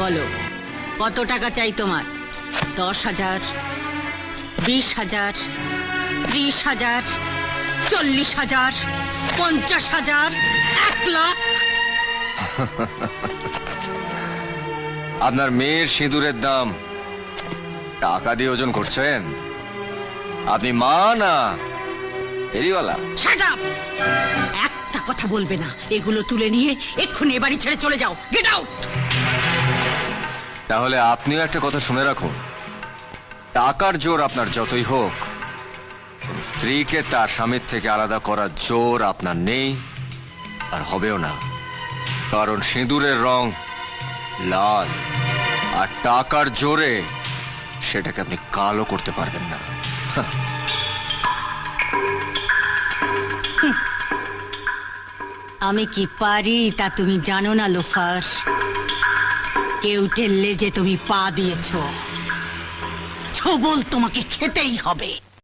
বলো, কত টাকা চাই তোমার? 10,000, 20,000, 30,000, 40,000, 50,000, 1 লাখ? আপনার মেয়ের সিঁদুরের দাম টাকা দিয়ে ওজন করছেন? আপনি মা না ফেরিওয়ালা? Shut up! একটা কথা বলবে না। এগুলো তুলে নিয়ে এক্ষুনি এ বাড়ি ছেড়ে চলে যাও। Get out! তাহলে আপনিও একটা কথা শুনে রাখুন, টাকার জোর আপনার যতই হোক, স্ত্রীকে তার স্বামীর থেকে আলাদা করার জোর আপনার নেই আর হবেও না। কারণ সিঁদুরের রং লাল, আর টাকার জোরে সেটাকে আপনি কালো করতে পারবেন না। আমি কি পারি তা তুমি জানো না লোফার। কেউ টেললে যে তুমি পা দিয়েছ, ছবল তোমাকে খেতেই হবে।